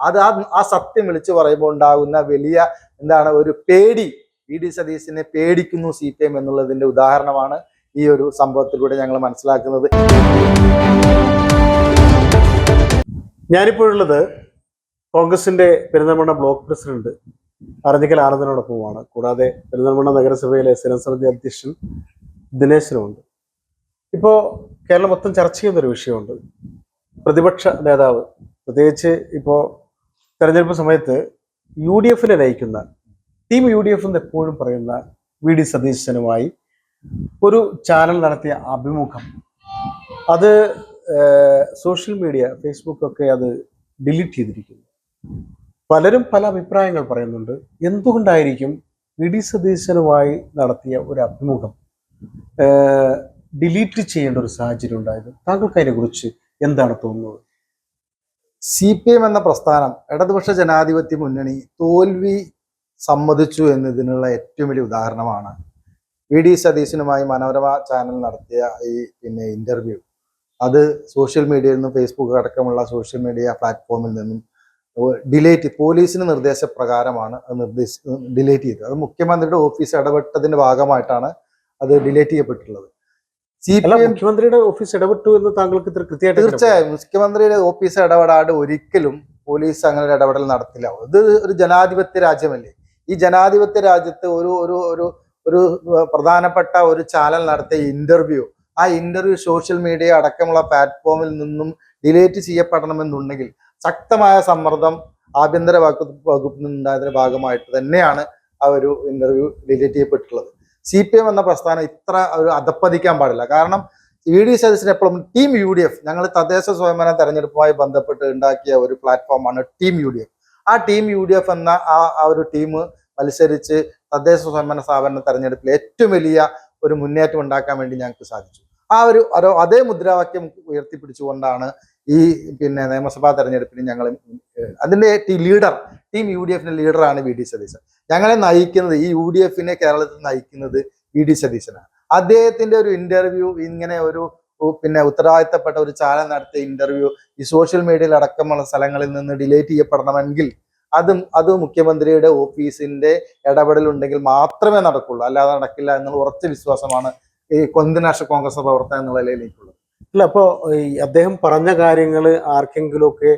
ആ സത്യം വിളിച്ചു പറയുമ്പോൾ ഉണ്ടാകുന്ന വലിയ ഒരു പേടി. വി.ഡി. സതീശനെ പേടിക്കുന്നു CPM എന്നുള്ളതിന്റെ ഉദാഹരണമാണ് ഈ ഒരു സംഭവത്തിലൂടെ ഞങ്ങൾ മനസ്സിലാക്കുന്നത്. ഞാനിപ്പോഴുള്ളത് കോൺഗ്രസിന്റെ പെരിന്തൽമണ്ണ ബ്ലോക്ക് പ്രസിഡന്റ് അറഞ്ഞിക്കൽ ആനന്ദനോടൊപ്പമാണ്. കൂടാതെ പെരിന്തൽമണ്ണ നഗരസഭയിലെ സ്ഥിരം സമിതി അധ്യക്ഷൻ ദിനേശനുമുണ്ട്. ഇപ്പോൾ കേരളം മൊത്തം ചർച്ച ചെയ്യുന്നൊരു വിഷയമുണ്ട്. പ്രതിപക്ഷ നേതാവ്, പ്രത്യേകിച്ച് ഇപ്പോൾ തെരഞ്ഞെടുപ്പ് സമയത്ത് UDF നയിക്കുന്ന ടീം UDF എന്ന് എപ്പോഴും പറയുന്ന വി.ഡി. സതീശനുമായി ഒരു ചാനൽ നടത്തിയ അഭിമുഖം, അത് സോഷ്യൽ മീഡിയ ഫേസ്ബുക്കൊക്കെ അത് ഡിലീറ്റ് ചെയ്തിരിക്കുന്നു. പലരും പല അഭിപ്രായങ്ങൾ പറയുന്നുണ്ട്. എന്തുകൊണ്ടായിരിക്കും വി.ഡി. സതീശനുമായി നടത്തിയ ഒരു അഭിമുഖം ഡിലീറ്റ് ചെയ്യേണ്ട ഒരു സാഹചര്യം ഉണ്ടായത്? താങ്കൾക്ക് അതിനെക്കുറിച്ച് എന്താണ് തോന്നുന്നത്? CPM എന്ന പ്രസ്ഥാനം, ഇടതുപക്ഷ ജനാധിപത്യ മുന്നണി തോൽവി സമ്മതിച്ചു എന്നതിനുള്ള ഏറ്റവും വലിയ ഉദാഹരണമാണ് വി.ഡി. സതീശനുമായി മനോരമ ചാനൽ നടത്തിയ ഈ ഇന്റർവ്യൂ. അത് സോഷ്യൽ മീഡിയയിൽ നിന്നും ഫേസ്ബുക്ക് അടക്കമുള്ള സോഷ്യൽ മീഡിയ പ്ലാറ്റ്ഫോമിൽ നിന്നും പോലീസിന് നിർദ്ദേശപ്രകാരമാണ് ഡിലീറ്റ് ചെയ്തത്. അത് മുഖ്യമന്ത്രിയുടെ ഓഫീസ് ഇടപെട്ടതിന്റെ ഭാഗമായിട്ടാണ് അത് ഡിലീറ്റ് ചെയ്യപ്പെട്ടിട്ടുള്ളത്. മുഖ്യമന്ത്രിയുടെ ഓഫീസ് ഇടപെട്ടു എന്ന് താങ്കൾക്ക് കൃത്യമായിട്ട്? തീർച്ചയായും മുഖ്യമന്ത്രിയുടെ ഓഫീസ് ഇടപെടാതെ ഒരിക്കലും പോലീസ് അങ്ങനെ ഒരു ഇടപെടൽ നടത്തില്ല. ഇത് ഒരു ജനാധിപത്യ രാജ്യമല്ലേ. ഈ ജനാധിപത്യ രാജ്യത്ത് ഒരു പ്രധാനപ്പെട്ട ഒരു ചാനൽ നടത്തിയ ഇന്റർവ്യൂ, ആ ഇന്റർവ്യൂ സോഷ്യൽ മീഡിയ അടക്കമുള്ള പ്ലാറ്റ്ഫോമിൽ നിന്നും ഡിലീറ്റ് ചെയ്യപ്പെടണമെന്നുണ്ടെങ്കിൽ ശക്തമായ സമ്മർദ്ദം ആഭ്യന്തര വകുപ്പിൽ നിന്നുണ്ടായതിന്റെ ഭാഗമായിട്ട് തന്നെയാണ് ആ ഒരു ഇന്റർവ്യൂ ഡിലീറ്റ് ചെയ്യപ്പെട്ടിട്ടുള്ളത്. CPM എന്ന പ്രസ്ഥാനം ഇത്ര അധപ്പതിക്കാൻ പാടില്ല. കാരണം വി.ഡി. സതീശൻ എപ്പോഴും ടീം UDF, ഞങ്ങൾ തദ്ദേശ സ്വയംഭരണ തെരഞ്ഞെടുപ്പുമായി ബന്ധപ്പെട്ട് ഉണ്ടാക്കിയ ഒരു പ്ലാറ്റ്ഫോമാണ് ടീം UDF. ആ ടീം UDF എന്ന ആ ഒരു ടീം മത്സരിച്ച് തദ്ദേശ സ്വയംഭരണ സ്ഥാപന തെരഞ്ഞെടുപ്പിൽ ഏറ്റവും വലിയ ഒരു മുന്നേറ്റം ഉണ്ടാക്കാൻ വേണ്ടി ഞങ്ങൾക്ക് സാധിച്ചു. അതേ മുദ്രാവാക്യം ഉയർത്തിപ്പിടിച്ചുകൊണ്ടാണ് ഈ നിയമസഭാ തെരഞ്ഞെടുപ്പിന് ഞങ്ങൾ അതിന്റെ ടീം UDFന്റെ ലീഡറാണ് വി.ഡി. സതീശൻ. ഞങ്ങളെ നയിക്കുന്നത്, ഈ UDF കേരളത്തിൽ നയിക്കുന്നത് വി.ഡി. സതീശനാണ്. അദ്ദേഹത്തിന്റെ ഒരു ഇന്റർവ്യൂ, ഇങ്ങനെ ഒരു ഉത്തരവാദിത്തപ്പെട്ട ഒരു ചാനൽ നടത്തിയ ഇന്റർവ്യൂ ഈ സോഷ്യൽ മീഡിയയിൽ അടക്കമുള്ള സ്ഥലങ്ങളിൽ നിന്ന് ഡിലീറ്റ് ചെയ്യപ്പെടണമെങ്കിൽ അത് മുഖ്യമന്ത്രിയുടെ ഓഫീസിന്റെ ഇടപെടലുണ്ടെങ്കിൽ മാത്രമേ നടക്കുള്ളൂ, അല്ലാതെ നടക്കില്ല എന്നുള്ള ഉറച്ച വിശ്വാസമാണ് ഈ കൊങ്കൺ നാഷണൽ കോൺഗ്രസ് പ്രവർത്തനം എന്നുള്ള നിലയിലേക്കുള്ളത്. അല്ല, അപ്പോ അദ്ദേഹം പറഞ്ഞ കാര്യങ്ങൾ ആർക്കെങ്കിലും ഒക്കെ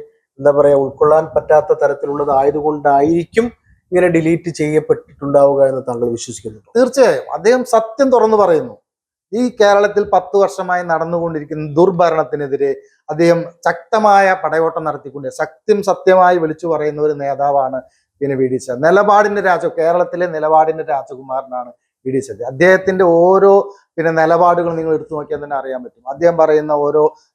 ഉൾക്കൊള്ളാൻ പറ്റാത്ത തരത്തിലുള്ളത് ആയതുകൊണ്ടായിരിക്കും ഇങ്ങനെ ഡിലീറ്റ് ചെയ്യപ്പെട്ടിട്ടുണ്ടാവുക എന്ന് താങ്കൾ വിശ്വസിക്കുന്നുണ്ടോ? തീർച്ചയായും അദ്ദേഹം സത്യം തുറന്നു പറയുന്നു. ഈ കേരളത്തിൽ 10 വർഷമായി നടന്നുകൊണ്ടിരിക്കുന്ന ദുർഭരണത്തിനെതിരെ അദ്ദേഹം ശക്തമായ പടയോട്ടം നടത്തിക്കൊണ്ട് സത്യമായി വിളിച്ചു പറയുന്ന ഒരു നേതാവാണ് വി.ഡി. സതീശൻ. കേരളത്തിലെ നിലപാടിന്റെ രാജകുമാരനാണ് വി.ഡി. സതീശൻ. അദ്ദേഹത്തിന്റെ ഓരോ നിലപാടുകൾ നിങ്ങൾ എടുത്തു നോക്കിയാൽ തന്നെ അറിയാൻ പറ്റും. അദ്ദേഹം പറയുന്ന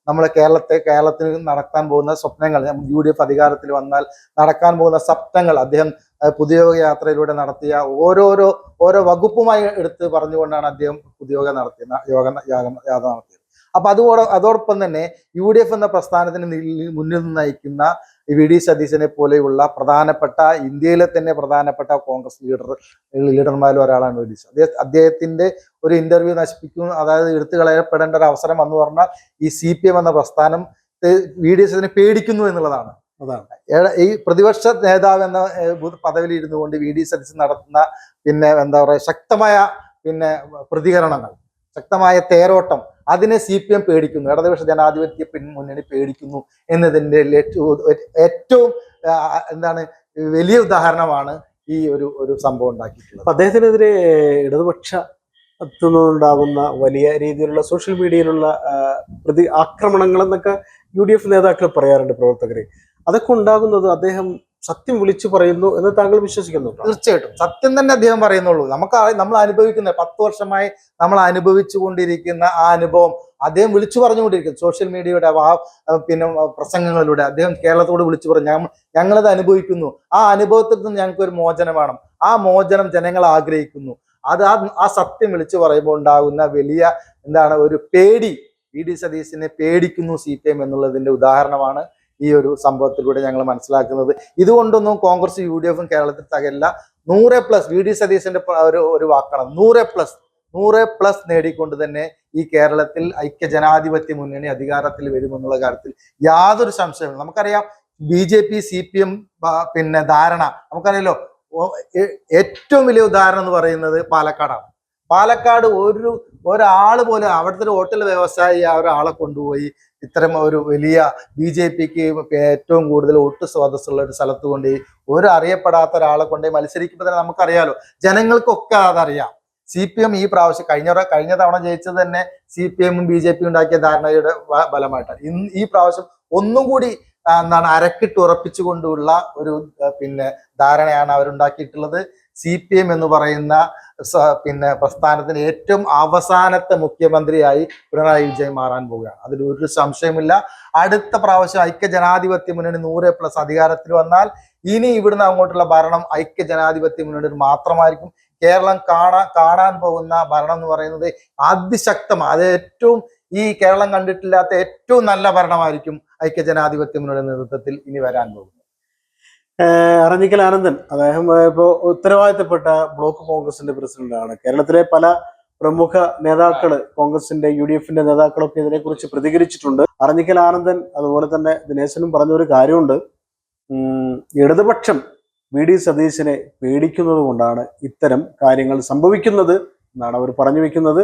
നമ്മളെ കേരളത്തിൽ നടക്കാൻ പോകുന്ന സ്വപ്നങ്ങൾ, UDF അധികാരത്തിൽ വന്നാൽ നടക്കാൻ പോകുന്ന സ്വപ്നങ്ങൾ അദ്ദേഹം പുതുയോഗ യാത്രയിലൂടെ നടത്തിയ ഓരോ വകുപ്പുമായി എടുത്ത് പറഞ്ഞുകൊണ്ടാണ് അദ്ദേഹം പുതുയോഗ യാത്ര നടത്തിയത്. അപ്പൊ അതോടൊപ്പം തന്നെ UDF എന്ന പ്രസ്ഥാനത്തിന് മുന്നിൽ നിന്ന് നയിക്കുന്ന വി.ഡി. സതീശനെ പോലെയുള്ള ഇന്ത്യയിലെ തന്നെ പ്രധാനപ്പെട്ട കോൺഗ്രസ് ലീഡർമാരിൽ ഒരാളാണ് വി.ഡി. സതീശൻ. അദ്ദേഹത്തിന്റെ ഒരു ഇന്റർവ്യൂ നശിപ്പിക്കും, അതായത് എടുത്തു കളയപ്പെടേണ്ട ഒരു അവസരം എന്ന് പറഞ്ഞാൽ ഈ CPM എന്ന പ്രസ്ഥാനം വി.ഡി. സതീശനെ പേടിക്കുന്നു എന്നുള്ളതാണ്. ഈ പ്രതിപക്ഷ നേതാവ് എന്ന പദവിയിൽ ഇരുന്നു കൊണ്ട് വി.ഡി. സതീശൻ നടത്തുന്ന ശക്തമായ പ്രതികരണങ്ങൾ, ശക്തമായ തേരോട്ടം, അതിനെ CPM പേടിക്കുന്നു, ഇടതുപക്ഷ ജനാധിപത്യ മുന്നണി പേടിക്കുന്നു എന്നതിന്റെ ഏറ്റവും വലിയ ഉദാഹരണമാണ് ഈ ഒരു സംഭവം ഉണ്ടാക്കിയിട്ടുള്ളത്. അദ്ദേഹത്തിനെതിരെ ഇടതുപക്ഷത്തുനിന്നുണ്ടാകുന്ന വലിയ രീതിയിലുള്ള സോഷ്യൽ മീഡിയയിലുള്ള ആക്രമണങ്ങൾ എന്നൊക്കെ UDF നേതാക്കൾ പറയാറുണ്ട്, പ്രവർത്തകരെ. അതൊക്കെ ഉണ്ടാകുന്നത് അദ്ദേഹം സത്യം വിളിച്ചു പറയുന്നു എന്ന് താങ്കൾ വിശ്വസിക്കുന്നു? തീർച്ചയായിട്ടും സത്യം തന്നെ അദ്ദേഹം പറയുന്നുള്ളൂ. നമ്മൾ അനുഭവിക്കുന്ന 10 വർഷമായി നമ്മൾ അനുഭവിച്ചു കൊണ്ടിരിക്കുന്ന ആ അനുഭവം അദ്ദേഹം വിളിച്ചു പറഞ്ഞുകൊണ്ടിരിക്കുന്നു. സോഷ്യൽ മീഡിയയുടെ പ്രസംഗങ്ങളിലൂടെ അദ്ദേഹം കേരളത്തോട് വിളിച്ചു പറഞ്ഞു, ഞങ്ങളത് അനുഭവിക്കുന്നു, ആ അനുഭവത്തിൽ നിന്ന് ഞങ്ങൾക്ക് ഒരു മോചനം വേണം, ആ മോചനം ജനങ്ങൾ ആഗ്രഹിക്കുന്നു. ആ സത്യം വിളിച്ചു പറയുമ്പോൾ ഉണ്ടാകുന്ന വലിയ ഒരു പേടി. വി.ഡി. സതീശനെ പേടിക്കുന്നു CPM എന്നുള്ളതിന്റെ ഉദാഹരണമാണ് ഈ ഒരു സംഭവത്തിലൂടെ ഞങ്ങൾ മനസ്സിലാക്കുന്നത്. ഇതുകൊണ്ടൊന്നും കോൺഗ്രസ് UDF കേരളത്തിൽ തകരില്ല. 100+ വി.ഡി. സതീശന്റെ ഒരു വാക്കാണ് 100+ നേടിക്കൊണ്ട് തന്നെ ഈ കേരളത്തിൽ ഐക്യ ജനാധിപത്യ മുന്നണി അധികാരത്തിൽ വരുമെന്നുള്ള കാര്യത്തിൽ യാതൊരു സംശയമില്ല. നമുക്കറിയാം BJP CPM പിന്നെ ധാരണ നമുക്കറിയാലോ. ഏറ്റവും വലിയ ഉദാഹരണം എന്ന് പറയുന്നത് പാലക്കാടാണ്. പാലക്കാട് ഒരാൾ പോലും അവിടുത്തെ ഒരു ഹോട്ടൽ വ്യവസായി ആ ഒരാളെ കൊണ്ടുപോയി ഇത്തരം ഒരു വലിയ BJPക്ക് ഏറ്റവും കൂടുതൽ വോട്ട് സ്രോതസ്സുള്ള ഒരു സ്ഥലത്ത് കൊണ്ടുപോയി ഒരു അറിയപ്പെടാത്ത ഒരാളെ കൊണ്ടുപോയി മത്സരിക്കുമ്പോൾ തന്നെ നമുക്കറിയാലോ, ജനങ്ങൾക്കൊക്കെ അതറിയാം. CPM ഈ പ്രാവശ്യം കഴിഞ്ഞ തവണ ജയിച്ചത് തന്നെ CPM BJP ഉണ്ടാക്കിയ ധാരണയുടെ ഫലമായിട്ടാണ്. ഈ പ്രാവശ്യം ഒന്നും കൂടി അരക്കിട്ട് ഉറപ്പിച്ചുകൊണ്ടുള്ള ഒരു പിന്നെ ധാരണയാണ് അവരുണ്ടാക്കിയിട്ടുള്ളത്. CPM എന്ന് പറയുന്ന പ്രസ്ഥാനത്തിന് ഏറ്റവും അവസാനത്തെ മുഖ്യമന്ത്രിയായി പിണറായി വിജയൻ മാറാൻ പോവുകയാണ്. അതിലൊരു സംശയമില്ല. അടുത്ത പ്രാവശ്യം ഐക്യജനാധിപത്യ മുന്നണി 100+ അധികാരത്തിൽ വന്നാൽ ഇനി ഇവിടുന്ന് അങ്ങോട്ടുള്ള ഭരണം ഐക്യജനാധിപത്യ മുന്നണി മാത്രമായിരിക്കും. കേരളം കാണാൻ പോകുന്ന ഭരണം എന്ന് പറയുന്നത് അതിശക്തമാണ്. അത് ഏറ്റവും ഈ കേരളം കണ്ടിട്ടില്ലാത്ത ഏറ്റവും നല്ല ഭരണമായിരിക്കും ഐക്യജനാധിപത്യ മുന്നണിയുടെ നേതൃത്വത്തിൽ ഇനി വരാൻ പോകുന്നത്. അറഞ്ഞിക്കൽ ആനന്ദൻ അദ്ദേഹം ഇപ്പോൾ ഉത്തരവാദിത്തപ്പെട്ട ബ്ലോക്ക് കോൺഗ്രസിന്റെ പ്രസിഡന്റാണ്. കേരളത്തിലെ പല പ്രമുഖ നേതാക്കള്, കോൺഗ്രസിന്റെ UDFന്റെ നേതാക്കളൊക്കെ ഇതിനെക്കുറിച്ച് പ്രതികരിച്ചിട്ടുണ്ട്. അറഞ്ഞിക്കൽ ആനന്ദൻ അതുപോലെ തന്നെ ദിനേശനും പറഞ്ഞൊരു കാര്യമുണ്ട്. ഇടതുപക്ഷം VD സതീശനെ പേടിക്കുന്നത് കൊണ്ടാണ് ഇത്തരം കാര്യങ്ങൾ സംഭവിക്കുന്നത് എന്നാണ് അവർ പറഞ്ഞു വെക്കുന്നത്.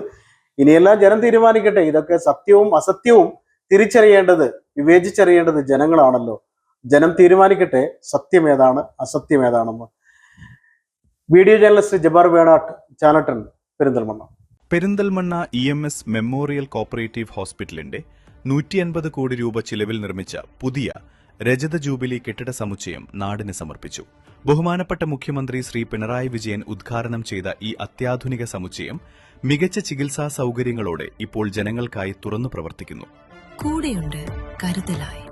ഇനിയെല്ലാം ജനം തീരുമാനിക്കട്ടെ. ഇതൊക്കെ സത്യവും അസത്യവും തിരിച്ചറിയേണ്ടത്, വിവേചിച്ചറിയേണ്ടത് ജനങ്ങളാണല്ലോ. ജനം തീരുമാനിക്കട്ടെ സത്യം ഏതാണ് അസത്യം ഏതാണെന്ന്. വീഡിയോ ജേർണലിസ്റ്റ് ജബ്ബാർ വേണാട്ട്, ചാനട്ടൻ, Perinthalmanna. Perinthalmanna EMS memorial cooperative ഹോസ്പിറ്റലിന്റെ 150 കോടി രൂപ ചിലവിൽ നിർമ്മിച്ച പുതിയ രജത ജൂബിലി കെട്ടിട സമുച്ചയം നാടിന് സമർപ്പിച്ചു. ബഹുമാനപ്പെട്ട മുഖ്യമന്ത്രി ശ്രീ പിണറായി വിജയൻ ഉദ്ഘാടനം ചെയ്ത ഈ അത്യാധുനിക സമുച്ചയം മികച്ച ചികിത്സാ സൗകര്യങ്ങളോടെ ഇപ്പോൾ ജനങ്ങൾക്കായി തുറന്നു പ്രവർത്തിക്കുന്നു. കൂടെയുണ്ട് കരുതലായി.